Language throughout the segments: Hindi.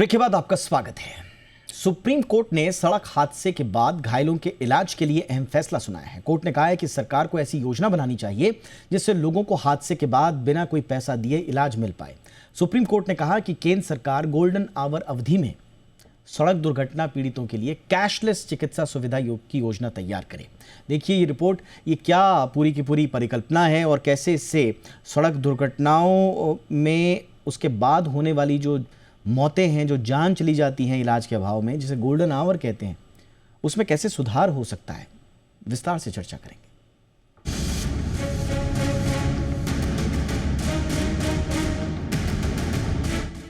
ब्रेक के बाद आपका स्वागत है। सुप्रीम कोर्ट ने सड़क हादसे के बाद घायलों के इलाज के लिए अहम फैसला सुनाया है। कोर्ट ने कहा है कि सरकार को ऐसी योजना बनानी चाहिए जिससे लोगों को हादसे के बाद बिना कोई पैसा दिए इलाज मिल पाए। सुप्रीम कोर्ट ने कहा कि केंद्र सरकार गोल्डन आवर अवधि में सड़क दुर्घटना पीड़ितों के लिए कैशलेस चिकित्सा सुविधा की योजना तैयार करे। देखिए ये रिपोर्ट, ये क्या पूरी की पूरी परिकल्पना है और कैसे इससे सड़क दुर्घटनाओं में उसके बाद होने वाली जो मौतें हैं, जो जान चली जाती हैं इलाज के अभाव में, जिसे गोल्डन आवर कहते हैं, उसमें कैसे सुधार हो सकता है, विस्तार से चर्चा करेंगे।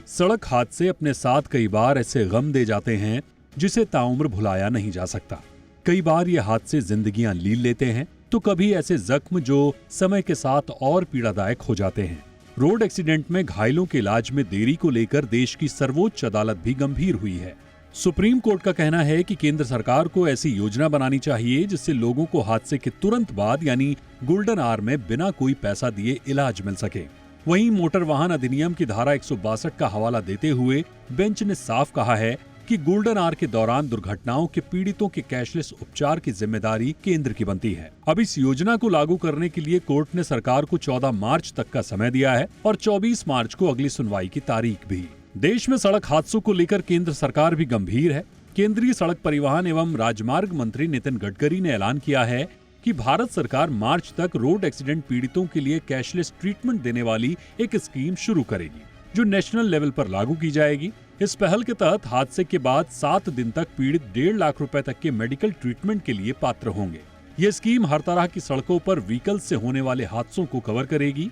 सड़क हादसे अपने साथ कई बार ऐसे गम दे जाते हैं जिसे ताउम्र भुलाया नहीं जा सकता। कई बार ये हादसे जिंदगियां लील लेते हैं तो कभी ऐसे जख्म जो समय के साथ और पीड़ादायक हो जाते हैं। रोड एक्सीडेंट में घायलों के इलाज में देरी को लेकर देश की सर्वोच्च अदालत भी गंभीर हुई है। सुप्रीम कोर्ट का कहना है कि केंद्र सरकार को ऐसी योजना बनानी चाहिए जिससे लोगों को हादसे के तुरंत बाद यानी गोल्डन आवर में बिना कोई पैसा दिए इलाज मिल सके। वहीं मोटर वाहन अधिनियम की धारा 162 का हवाला देते हुए बेंच ने साफ कहा है कि गोल्डन आवर के दौरान दुर्घटनाओं के पीड़ितों के कैशलेस उपचार की जिम्मेदारी केंद्र की बनती है। अब इस योजना को लागू करने के लिए कोर्ट ने सरकार को 14 मार्च तक का समय दिया है और 24 मार्च को अगली सुनवाई की तारीख भी। देश में सड़क हादसों को लेकर केंद्र सरकार भी गंभीर है। केंद्रीय सड़क परिवहन एवं राजमार्ग मंत्री नितिन गडकरी ने ऐलान किया है कि भारत सरकार मार्च तक रोड एक्सीडेंट पीड़ितों के लिए कैशलेस ट्रीटमेंट देने वाली एक स्कीम शुरू करेगी, जो नेशनल लेवल पर लागू की जाएगी। इस पहल के तहत हादसे के बाद 7 दिन तक पीड़ित 1.5 लाख रुपए तक के मेडिकल ट्रीटमेंट के लिए पात्र होंगे। ये स्कीम हर तरह की सड़कों पर व्हीकल से होने वाले हादसों को कवर करेगी।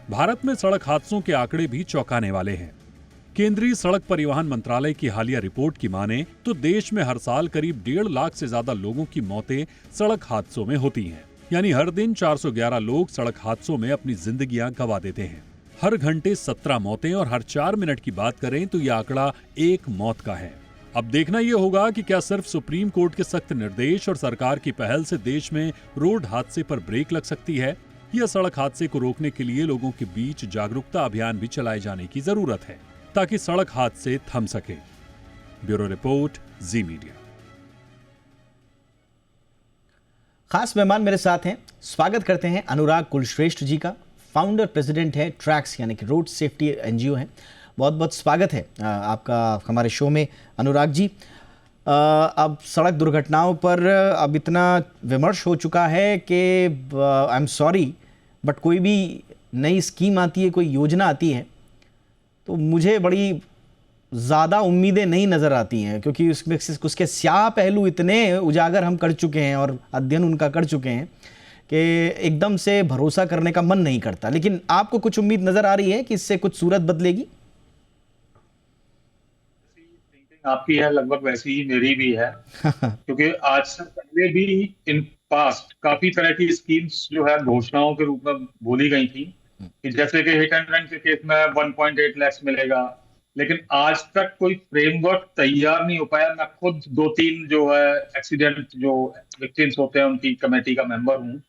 भारत में सड़क हादसों के आंकड़े भी चौंकाने वाले हैं। केंद्रीय सड़क परिवहन मंत्रालय की हालिया रिपोर्ट की माने तो देश में हर साल करीब 1.5 लाख से ज्यादा लोगों की मौतें सड़क हादसों में होती हैं। यानी हर दिन 411 लोग सड़क हादसों में अपनी जिंदगियां गंवा देते हैं। हर घंटे 17 मौतें और हर 4 मिनट की बात करें तो यह आंकड़ा 1 मौत का है। अब देखना यह होगा कि क्या सिर्फ सुप्रीम कोर्ट के सख्त निर्देश और सरकार की पहल से देश में रोड हादसे पर ब्रेक लग सकती है, या सड़क हादसे को रोकने के लिए लोगों के बीच जागरूकता अभियान भी चलाए जाने की जरूरत है ताकि सड़क हादसे थम सके। ब्यूरो रिपोर्ट, जी मीडिया। खास मेहमान मेरे साथ हैं, स्वागत करते हैं अनुराग कुलश्रेष्ठ जी का। फाउंडर प्रेसिडेंट है ट्रैक्स यानी कि रोड सेफ्टी एनजीओ है। बहुत बहुत स्वागत है आपका हमारे शो में अनुराग जी। अब सड़क दुर्घटनाओं पर अब इतना विमर्श हो चुका है कि आई एम सॉरी बट कोई भी नई स्कीम आती है, कोई योजना आती है, तो मुझे बड़ी ज़्यादा उम्मीदें नहीं नज़र आती हैं, क्योंकि उसमें उसके स्याह पहलू इतने उजागर हम कर चुके हैं और अध्ययन उनका कर चुके हैं कि एकदम से भरोसा करने का मन नहीं करता। लेकिन आपको कुछ उम्मीद नजर आ रही है कि इससे कुछ सूरत बदलेगी? आपकी है लगभग वैसी ही मेरी भी है क्योंकि आज से पहले भी इन पास्ट काफी तरह की स्कीम्स जो है घोषणाओं के रूप में बोली गई थी कि जैसे कि हिट एंड रन के केस में 1.8 लाख मिलेगा, लेकिन आज तक कोई फ्रेमवर्क तैयार नहीं हो पाया। मैं खुद 2-3 जो है एक्सीडेंट जो विक्टिम्स होते हैं उनकी कमेटी का मेंबर हूँ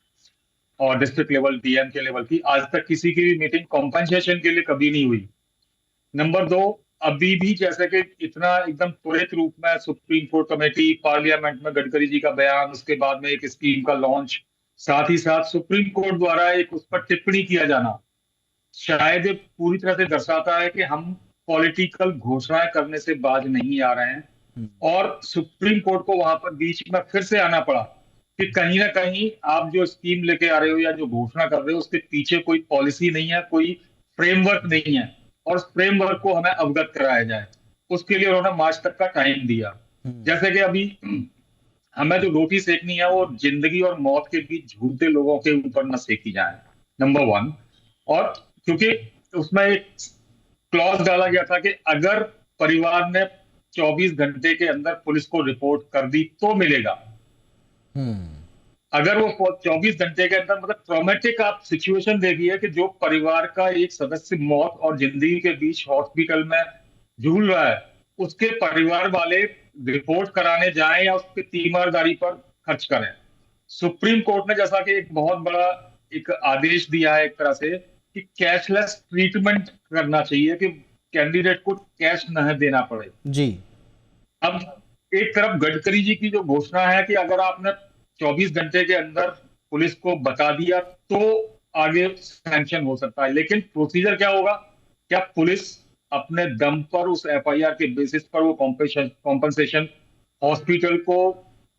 और डिस्ट्रिक्ट लेवल डीएम के लेवल की आज तक किसी की भी मीटिंग कॉम्पनसेशन के लिए कभी नहीं हुई। नंबर 2, अभी भी जैसे कि इतना एकदम त्वरित रूप में सुप्रीम कोर्ट कमेटी, पार्लियामेंट में गडकरी जी का बयान, उसके बाद में एक स्कीम का लॉन्च, साथ ही साथ सुप्रीम कोर्ट द्वारा एक उस पर टिप्पणी किया जाना, शायद ये पूरी तरह से दर्शाता है कि हम पॉलिटिकल घोषणाएं करने से बाज नहीं आ रहे हैं और सुप्रीम कोर्ट को वहां पर बीच में फिर से आना पड़ा कि कहीं ना कहीं आप जो स्कीम लेके आ रहे हो या जो घोषणा कर रहे हो उसके पीछे कोई पॉलिसी नहीं है, कोई फ्रेमवर्क नहीं है और उस फ्रेमवर्क को हमें अवगत कराया जाए। उसके लिए उन्होंने मार्च तक का टाइम दिया। जैसे कि अभी हमें जो रोटी सेकनी है वो जिंदगी और मौत के बीच झूलते लोगों के ऊपर न सेकी जाए, नंबर 1। और क्योंकि उसमें एक क्लॉज डाला गया था कि अगर परिवार ने 24 घंटे के अंदर पुलिस को रिपोर्ट कर दी तो मिलेगा। अगर वो 24 घंटे के अंदर, मतलब ट्रॉमेटिक आप सिचुएशन देखिए कि जो परिवार का एक सदस्य मौत और जिंदगी के बीच हॉस्पिटल में झूल रहा है, उसके परिवार वाले रिपोर्ट कराने जाएं या उसके तीमारदारी पर खर्च करें। सुप्रीम कोर्ट ने जैसा कि एक बहुत बड़ा एक आदेश दिया है एक तरह से कि कैशलेस ट्रीटमेंट करना चाहिए कि कैंडिडेट को कैश न देना पड़े। जी। अब एक तरफ गडकरी जी की जो घोषणा है कि अगर आपने 24 घंटे के अंदर पुलिस को बता दिया तो आगे सैंक्शन हो सकता है, लेकिन प्रोसीजर क्या होगा? क्या पुलिस अपने दम पर उस एफआईआर के बेसिस पर वो कॉम्पनसेशन हॉस्पिटल को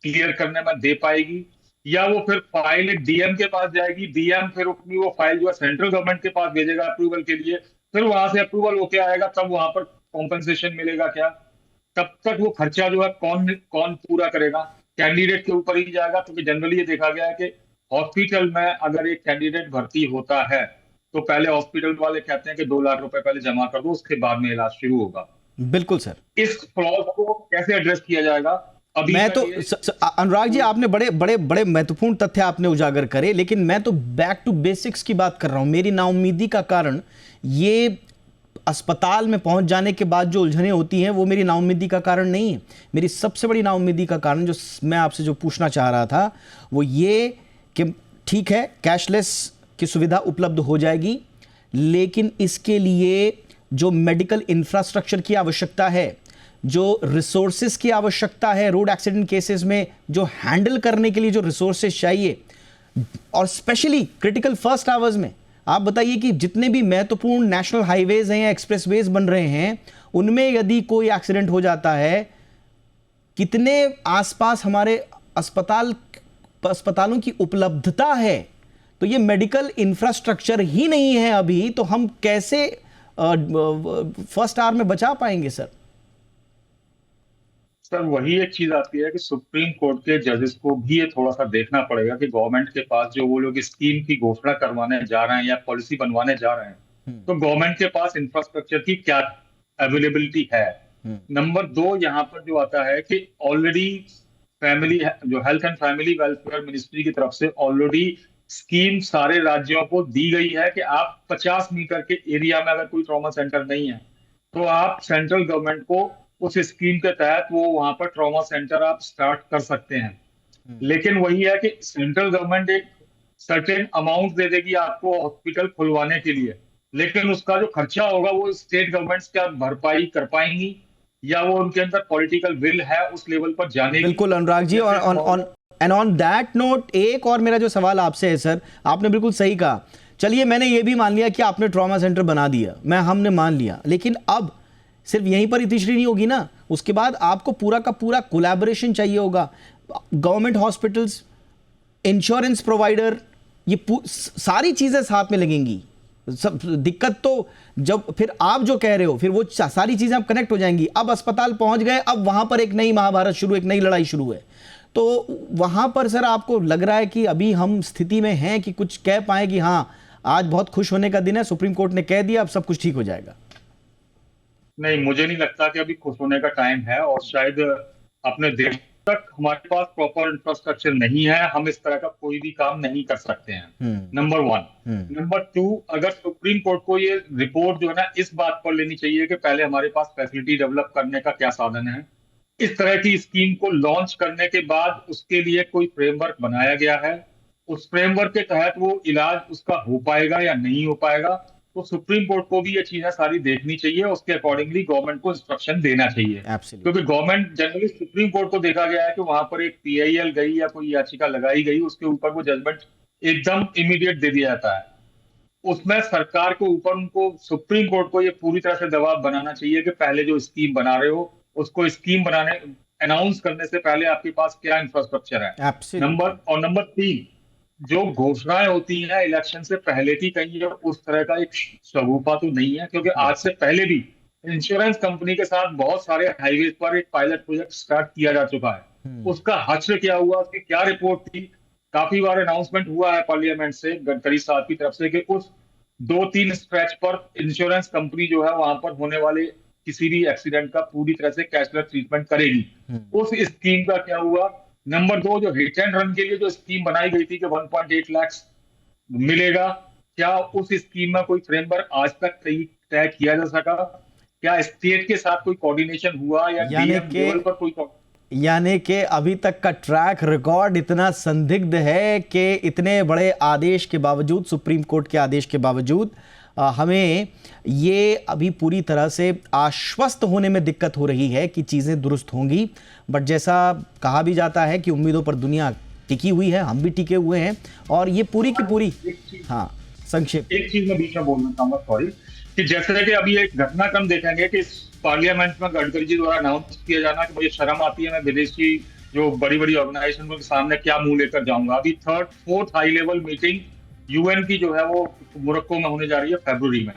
क्लियर करने में दे पाएगी, या वो फिर फाइल एक डीएम के पास जाएगी, डीएम फिर अपनी वो फाइल जो है सेंट्रल गवर्नमेंट के पास भेजेगा अप्रूवल के लिए, फिर वहां से अप्रूवल होके आएगा, तब वहां पर कॉम्पनसेशन मिलेगा क्या? तब तक वो खर्चा जो है कौन कौन पूरा करेगा? कैंडिडेट के ऊपर ही जाएगा, क्योंकि जनरली ये देखा गया है कि हॉस्पिटल में अगर एक कैंडिडेट भर्ती होता है तो पहले हॉस्पिटल वाले कहते हैं कि 2 लाख रुपए पहले जमा कर दो, उसके बाद में इलाज शुरू होगा। बिल्कुल सर। इस क्लॉज को कैसे एड्रेस किया जाएगा? अभी मैं तो ये अनुराग जी, आपने बड़े बड़े बड़े महत्वपूर्ण तथ्य आपने उजागर करे, लेकिन मैं तो बैक टू बेसिक्स की बात कर रहा हूं। मेरी नाउम्मीदी का कारण ये अस्पताल में पहुंच जाने के बाद जो उलझनें होती हैं वो मेरी नाउम्मीदी का कारण नहीं है। मेरी सबसे बड़ी नाउम्मीदी का कारण जो मैं आपसे जो पूछना चाह रहा था वो ये कि ठीक है, कैशलेस की सुविधा उपलब्ध हो जाएगी, लेकिन इसके लिए जो मेडिकल इंफ्रास्ट्रक्चर की आवश्यकता है, जो रिसोर्सेज की आवश्यकता है, रोड एक्सीडेंट केसेस में जो हैंडल करने के लिए जो रिसोर्सेज चाहिए, और स्पेशली क्रिटिकल फर्स्ट आवर्स में, आप बताइए कि जितने भी महत्वपूर्ण नेशनल हाईवेज हैं या एक्सप्रेसवेज बन रहे हैं, उनमें यदि कोई एक्सीडेंट हो जाता है, कितने आसपास हमारे अस्पतालों की उपलब्धता है, तो ये मेडिकल इंफ्रास्ट्रक्चर ही नहीं है अभी, तो हम कैसे फर्स्ट आवर में बचा पाएंगे सर? सर वही एक चीज आती है कि सुप्रीम कोर्ट के जजेस को भी ये थोड़ा सा देखना पड़ेगा कि गवर्नमेंट के पास जो वो लोग स्कीम की घोषणा करवाने जा रहे हैं या पॉलिसी बनवाने जा रहे हैं, तो गवर्नमेंट के पास इंफ्रास्ट्रक्चर की क्या अवेलेबिलिटी है। नंबर 2 यहाँ पर जो आता है कि ऑलरेडी फैमिली जो health and family welfare ministry की तरफ से ऑलरेडी स्कीम सारे राज्यों को दी गई है कि आप 50 मीटर के एरिया में अगर कोई ट्रॉमा सेंटर नहीं है तो आप सेंट्रल गवर्नमेंट को उस स्कीम के तहत वो वहां पर ट्रॉमा सेंटर आप स्टार्ट कर सकते हैं। लेकिन वही है कि सेंट्रल गवर्नमेंट एक सर्टेन अमाउंट दे देगी आपको हॉस्पिटल खुलवाने के लिए, लेकिन उसका जो खर्चा होगा वो स्टेट गवर्नमेंट्स क्या भरपाई कर पाएंगी, या वो उनके अंदर पॉलिटिकल विल है उस लेवल पर जाने की? बिल्कुल Anurag ji, and on that note एक और मेरा जो सवाल आपसे है सर, आपने बिल्कुल सही कहा। चलिए, मैंने ये भी मान लिया कि आपने ट्रॉमा सेंटर बना दिया, हमने मान लिया, लेकिन अब सिर्फ यहीं पर इतिश्री नहीं होगी ना, उसके बाद आपको पूरा का पूरा कोलैबोरेशन चाहिए होगा। गवर्नमेंट हॉस्पिटल्स, इंश्योरेंस प्रोवाइडर, ये सारी चीजें साथ में लगेंगी। सब दिक्कत तो जब फिर आप जो कह रहे हो, फिर वो सारी चीजें अब कनेक्ट हो जाएंगी। अब अस्पताल पहुंच गए, अब वहां पर एक नई महाभारत शुरू, एक नई लड़ाई शुरू है। तो वहां पर सर आपको लग रहा है कि अभी हम स्थिति में हैं कि कुछ कह पाए कि हाँ आज बहुत खुश होने का दिन है, सुप्रीम कोर्ट ने कह दिया, अब सब कुछ ठीक हो जाएगा? नहीं, मुझे नहीं लगता कि अभी खुश होने का टाइम है, और शायद अपने देश तक हमारे पास प्रॉपर इंफ्रास्ट्रक्चर नहीं है, हम इस तरह का कोई भी काम नहीं कर सकते हैं। नंबर 1। नंबर 2, अगर सुप्रीम कोर्ट को ये रिपोर्ट जो है ना इस बात पर लेनी चाहिए कि पहले हमारे पास फैसिलिटी डेवलप करने का क्या साधन है, इस तरह की स्कीम को लॉन्च करने के बाद उसके लिए कोई फ्रेमवर्क बनाया गया है, उस फ्रेमवर्क के तहत वो इलाज उसका हो पाएगा या नहीं हो पाएगा, तो सुप्रीम कोर्ट को भी ये चीजें सारी देखनी चाहिए, उसके अकॉर्डिंगली गवर्नमेंट को इंस्ट्रक्शन देना चाहिए। क्योंकि गवर्नमेंट जनरली सुप्रीम कोर्ट को देखा गया है कि वहां पर एक पीआईएल गई या कोई याचिका लगाई गई, उसके ऊपर वो जजमेंट एकदम इमीडिएट दे दिया जाता है। उसमें सरकार के ऊपर उनको सुप्रीम कोर्ट को ये पूरी तरह से दबाव बनाना चाहिए कि पहले जो स्कीम बना रहे हो उसको स्कीम बनाने अनाउंस करने से पहले आपके पास क्या इंफ्रास्ट्रक्चर है। नंबर 3, जो घोषणाएं होती हैं इलेक्शन से पहले की, कहीं उस तरह का एक स्वरूपा तो नहीं है, क्योंकि आज से पहले भी इंश्योरेंस कंपनी के साथ बहुत सारे हाईवे पर एक पायलट प्रोजेक्ट स्टार्ट किया जा चुका है। उसका हश्र क्या हुआ, उसकी क्या रिपोर्ट थी, काफी बार अनाउंसमेंट हुआ है पार्लियामेंट से, गडकरी साहब की तरफ से, कि उस 2-3 स्ट्रेच पर इंश्योरेंस कंपनी जो है वहां पर होने वाले किसी भी एक्सीडेंट का पूरी तरह से कैशलेस ट्रीटमेंट करेगी। उस स्कीम का क्या हुआ? नंबर 2, जो हिट एंड रन के लिए जो स्कीम बनाई गई थी कि 1.8 लाख मिलेगा, क्या उस स्कीम में कोई फ्रेमवर्क आज तक तय किया जा सका? क्या स्टेट के साथ कोई कोऑर्डिनेशन हुआ, या डीएम लेवल पर कोई? यानी कि अभी तक का ट्रैक रिकॉर्ड इतना संदिग्ध है कि इतने बड़े आदेश के बावजूद, सुप्रीम कोर्ट के आदेश के बावजूद, हमें ये अभी पूरी तरह से आश्वस्त होने में दिक्कत हो रही है कि चीज़ें दुरुस्त होंगी, बट जैसा कहा भी जाता है कि उम्मीदों पर दुनिया टिकी हुई है, हम भी टिके हुए हैं, और ये पूरी की पूरी। हाँ, संक्षेप एक चीज मैं बीच में बोलना चाहूंगा, सॉरी, कि जैसे कि अभी एक घटनाक्रम देखेंगे कि पार्लियामेंट में गडकरी जी द्वारा अनाउंस किया जाना कि मुझे शर्म आती है, मैं विदेशी जो बड़ी बड़ी ऑर्गेनाइजेशन के सामने क्या मुंह लेकर जाऊंगा। अभी 3rd 4th high level meeting UN की जो है वो मोरक्को में होने जा रही है फरवरी में।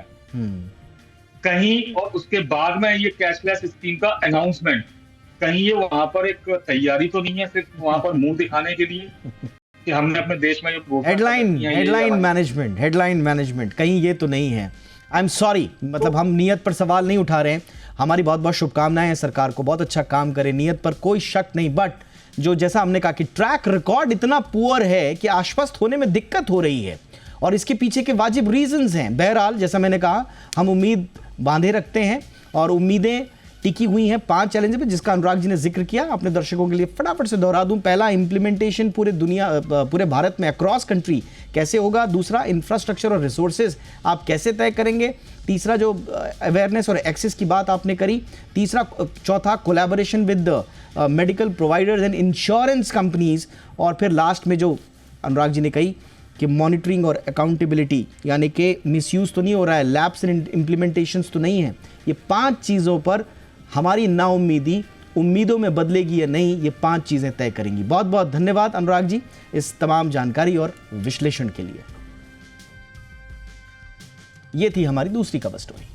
कहीं और उसके बाद में ये कैशलेस स्कीम का अनाउंसमेंट, कहीं ये वहां पर एक तैयारी तो नहीं है सिर्फ वहां पर मुंह दिखाने के लिए कि हमने अपने देश में हेडलाइन मैनेजमेंट कहीं ये तो नहीं है। आई एम सॉरी, मतलब हम नियत पर सवाल नहीं उठा रहे हैं, हमारी बहुत बहुत शुभकामनाएं हैं सरकार को, बहुत अच्छा काम करे, नियत पर कोई शक नहीं, बट जो जैसा हमने कहा कि ट्रैक रिकॉर्ड इतना पुअर है कि आश्वस्त होने में दिक्कत हो रही है, और इसके पीछे के वाजिब रीजंस हैं। बहरहाल जैसा मैंने कहा, हम उम्मीद बांधे रखते हैं और उम्मीदें टिकी हुई हैं 5 चैलेंज पे, जिसका अनुराग जी ने जिक्र किया। अपने दर्शकों के लिए फटाफट से दोहरा दूं। पहला, इंप्लीमेंटेशन पूरे भारत में अक्रॉस कंट्री कैसे होगा। दूसरा, इंफ्रास्ट्रक्चर और रिसोर्सेज आप कैसे तय करेंगे। तीसरा, जो अवेयरनेस और एक्सेस की बात आपने करी। चौथा, collaboration with medical providers and insurance companies. और फिर लास्ट में जो अनुराग जी ने कही कि मॉनिटरिंग और अकाउंटेबिलिटी, यानी कि मिसयूज तो नहीं हो रहा है, लैप्स एंड इम्प्लीमेंटेशंस तो नहीं है। ये 5 चीज़ों पर हमारी नाउम्मीदी उम्मीदों में बदलेगी या नहीं, ये 5 चीज़ें तय करेंगी। बहुत बहुत धन्यवाद अनुराग जी इस तमाम जानकारी और विश्लेषण के लिए। ये थी हमारी दूसरी कवर स्टोरी।